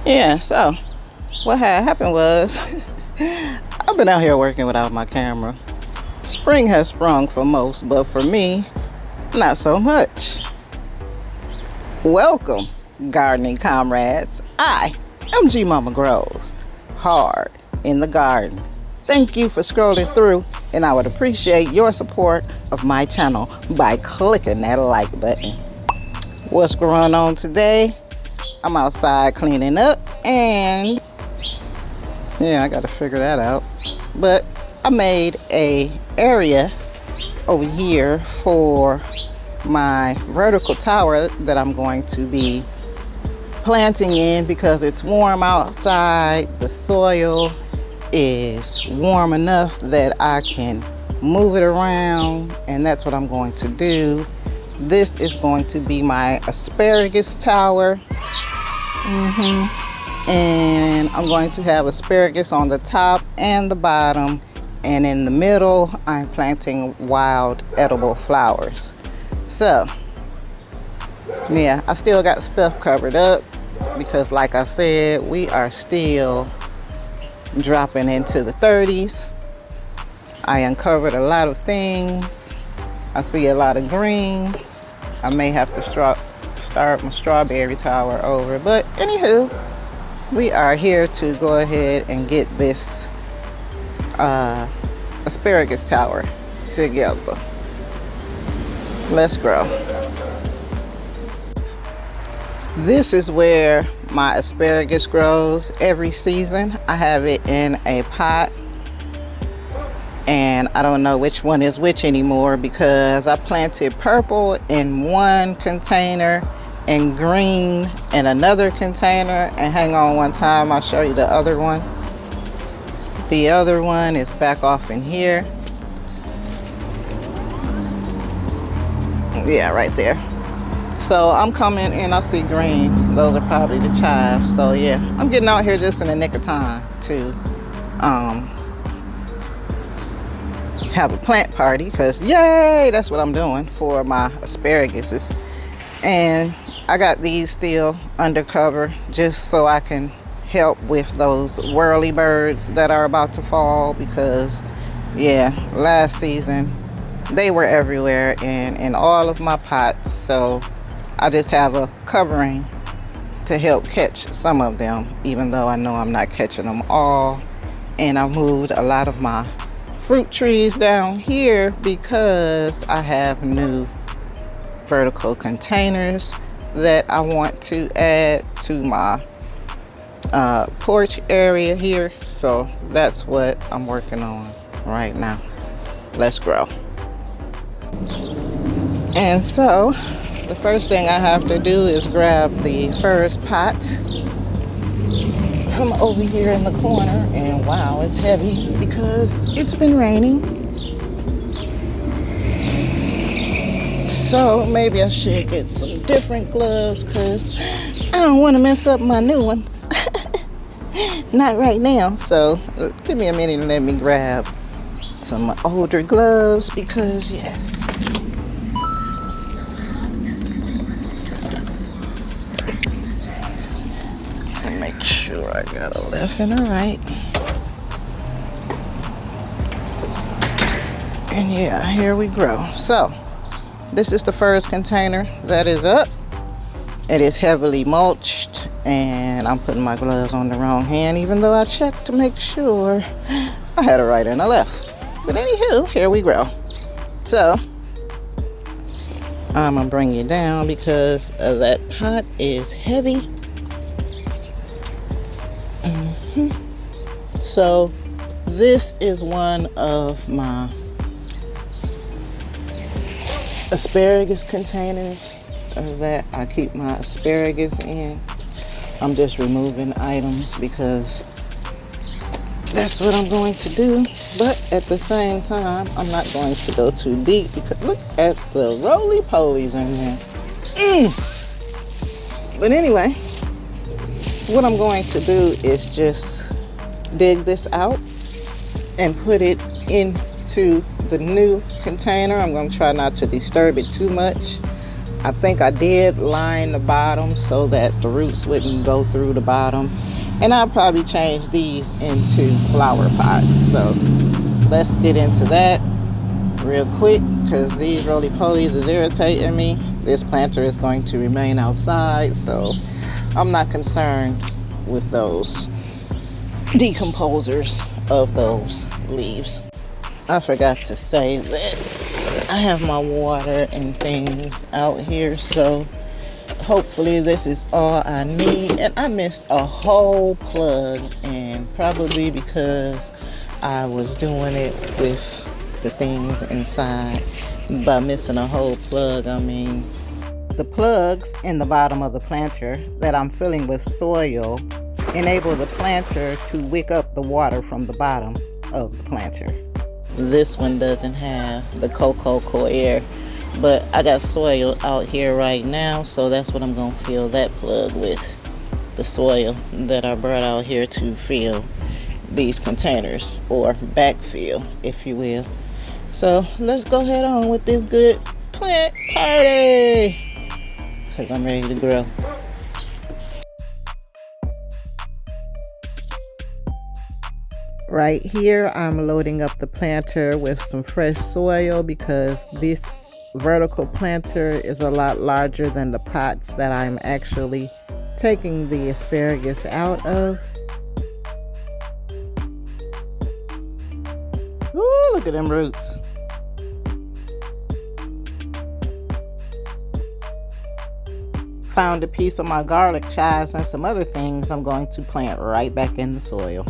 Yeah, so what had happened was I've been out here working without my camera. Spring has sprung for most, but for me, not so much. Welcome, gardening comrades. I am G Mama Grows, hard in the garden. Thank you for scrolling through, and I would appreciate your support of my channel by clicking that like button. What's going on today? I'm outside cleaning up, and yeah, I gotta figure that out. But I made a area over here for my vertical tower that I'm going to be planting in because it's warm outside. The soil is warm enough that I can move it around, and that's what I'm going to do. This is going to be my asparagus tower. And I'm going to have asparagus on the top and the bottom, and in the middle I'm planting wild edible flowers. So yeah, I still got stuff covered up because, like I said, we are still dropping into the 30s. I uncovered a lot of things. I see a lot of green. I may have to start my strawberry tower over, but anywho, we are here to go ahead and get this asparagus tower together. Let's grow. This is where my asparagus grows every season. I have it in a pot, and I don't know which one is which anymore because I planted purple in one container and green in another container. And hang on one time, I'll show you the other one. The other one is back off in here. Yeah, right there. So I'm coming and I see green. Those are probably the chives. So yeah, I'm getting out here just in the nick of time to have a plant party, because yay, that's what I'm doing for my asparagus. And I got these still undercover just so I can help with those whirly birds that are about to fall, because yeah, last season they were everywhere and in all of my pots. So I just have a covering to help catch some of them, even though I know I'm not catching them all. And I moved a lot of my fruit trees down here because I have new vertical containers that I want to add to my porch area here. So that's what I'm working on right now. Let's grow. And so the first thing I have to do is grab the first pot from over here in the corner. And wow, it's heavy because it's been raining. So maybe I should get some different gloves because I don't want to mess up my new ones. Not right now. So give me a minute and let me grab some older gloves because yes. Make sure I got a left and a right. And yeah, here we grow. So this is the first container that is up. It is heavily mulched, and I'm putting my gloves on the wrong hand, even though I checked to make sure I had a right and a left. But anywho, here we grow. So I'm gonna bring you down because that pot is heavy. So this is one of my asparagus containers that I keep my asparagus in. I'm just removing items because that's what I'm going to do. But at the same time, I'm not going to go too deep because look at the roly-polies in there. But anyway, what I'm going to do is just dig this out and put it into the new container. I'm going to try not to disturb it too much. I think I did line the bottom so that the roots wouldn't go through the bottom. And I'll probably change these into flower pots. So let's get into that real quick, because these roly-polies is irritating me. This planter is going to remain outside, so I'm not concerned with those decomposers of those leaves. I forgot to say that I have my water and things out here, so hopefully this is all I need. And I missed a whole plug, and probably because I was doing it with the things inside. By missing a whole plug, I mean the plugs in the bottom of the planter that I'm filling with soil enable the planter to wick up the water from the bottom of the planter. This one doesn't have the chore, but I got soil out here right now, so that's what I'm gonna fill that plug with, the soil that I brought out here to fill these containers, or backfill, if you will. So let's go head on with this good plant party, because I'm ready to grow. Right here, I'm loading up the planter with some fresh soil, because this vertical planter is a lot larger than the pots that I'm actually taking the asparagus out of. Ooh, look at them roots. Found a piece of my garlic chives and some other things I'm going to plant right back in the soil.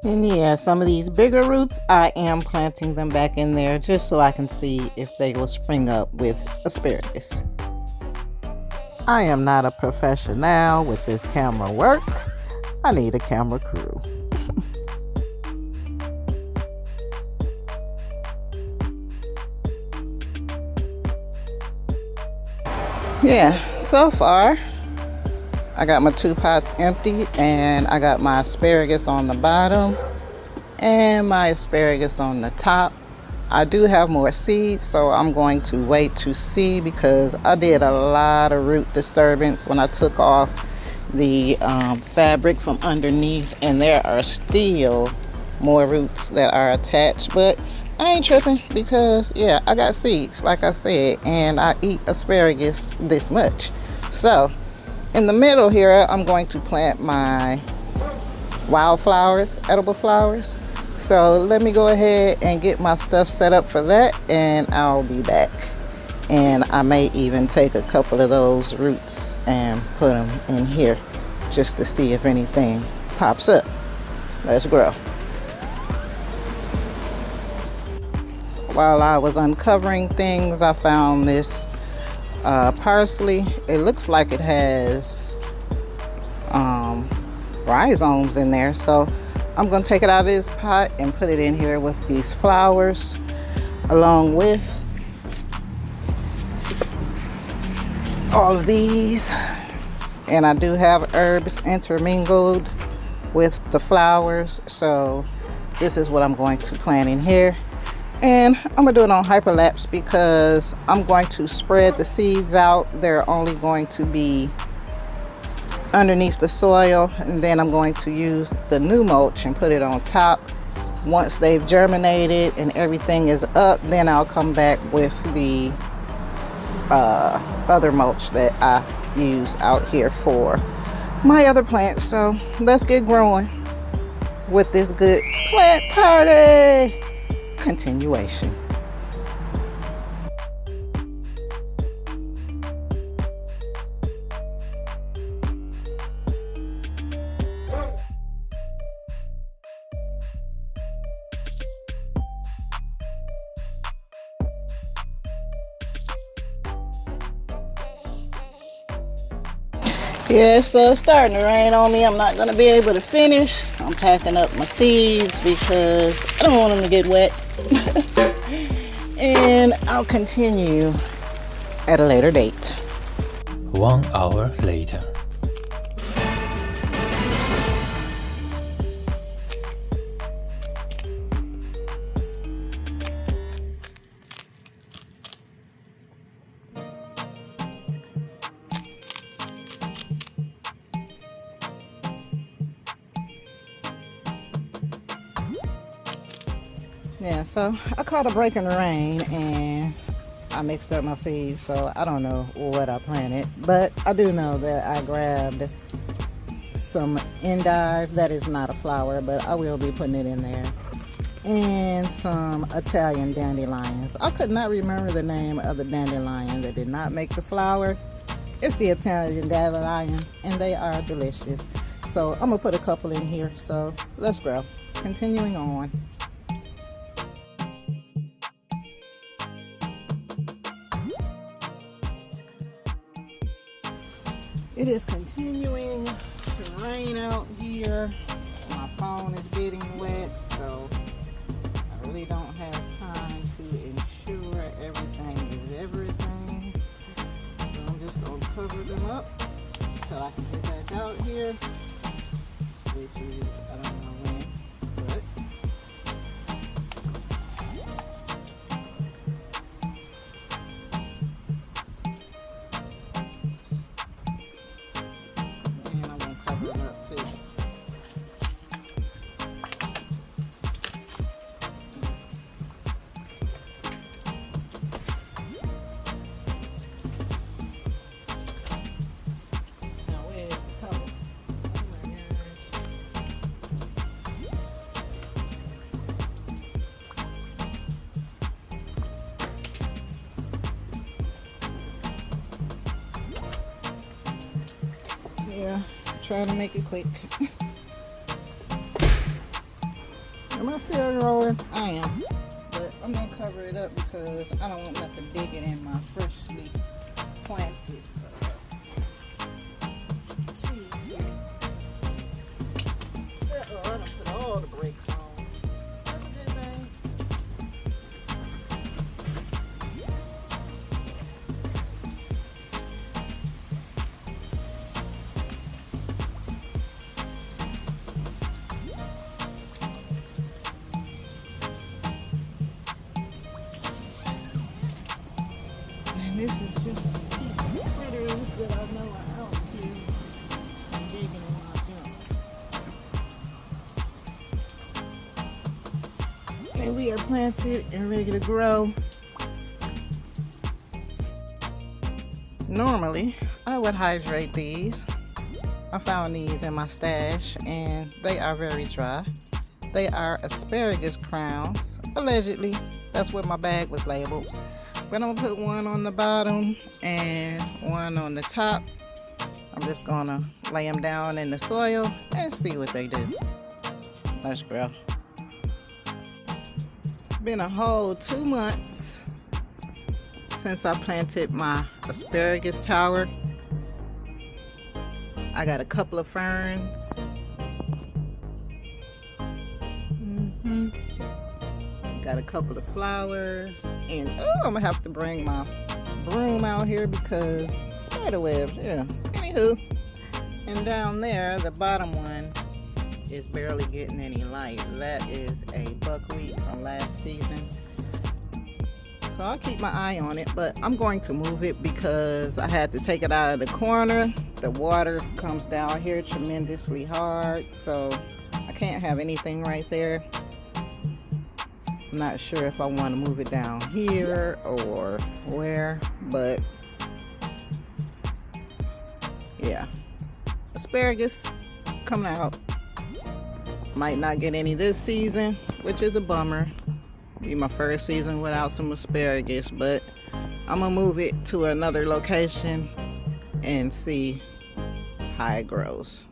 And yeah, some of these bigger roots, I am planting them back in there just so I can see if they will spring up with asparagus. I am not a professional with this camera work. I need a camera crew. Yeah, so far I got my 2 pots empty, and I got my asparagus on the bottom and my asparagus on the top. I do have more seeds, so I'm going to wait to see, because I did a lot of root disturbance when I took off the fabric from underneath, and there are still more roots that are attached. But I ain't tripping, because yeah, I got seeds, like I said, and I eat asparagus this much. So in the middle here, I'm going to plant my wildflowers, edible flowers. So let me go ahead and get my stuff set up for that, and I'll be back. And I may even take a couple of those roots and put them in here just to see if anything pops up. Let's grow. While I was uncovering things, I found this parsley. It looks like it has rhizomes in there, so I'm going to take it out of this pot and put it in here with these flowers, along with all of these. And I do have herbs intermingled with the flowers, so this is what I'm going to plant in here. And I'm gonna do it on hyperlapse, because I'm going to spread the seeds out. They're only going to be underneath the soil, and then I'm going to use the new mulch and put it on top. Once they've germinated and everything is up, then I'll come back with the other mulch that I use out here for my other plants. So let's get growing with this good plant party continuation. Yeah, it's starting to rain on me. I'm not gonna be able to finish. I'm packing up my seeds because I don't want them to get wet. And I'll continue at a later date. 1 hour later. Yeah, so I caught a break in the rain and I mixed up my seeds, so I don't know what I planted, but I do know that I grabbed some endive. That is not a flower, but I will be putting it in there, and some Italian dandelions. I could not remember the name of the dandelion that did not make the flower. It's the Italian dandelions, and they are delicious. So I'm gonna put a couple in here, so let's grow. Continuing on. It is continuing to rain out here. My phone is getting wet, so I really don't have time to ensure everything is everything. So I'm just going to cover them up so I can get back out here, which is, I don't know when, but and I'm going to cover them up too. Yeah, trying to make it quick. Am I still rolling? I am. But I'm going to cover it up because I don't want nothing digging in my freshly planted seeds here. Uh-oh, I done put all the brakes on. That's a good thing. This is just critters that I know are out here digging in my junk. And we are planted and ready to grow. Normally, I would hydrate these. I found these in my stash and they are very dry. They are asparagus crowns, allegedly. That's what my bag was labeled. But I'm gonna put one on the bottom and one on the top. I'm just gonna lay them down in the soil and see what they do. Let's grow. It's been a whole 2 months since I planted my asparagus tower. I got a couple of ferns. Got a couple of flowers, and oh, I'm gonna have to bring my broom out here because spider webs. Yeah. Anywho, and down there, the bottom one is barely getting any light. That is a buckwheat from last season. So I'll keep my eye on it, but I'm going to move it because I had to take it out of the corner. The water comes down here tremendously hard, so I can't have anything right there. I'm not sure if I want to move it down here or where, but yeah, asparagus coming out. Might not get any this season, which is a bummer. Be my first season without some asparagus, but I'm gonna move it to another location and see how it grows.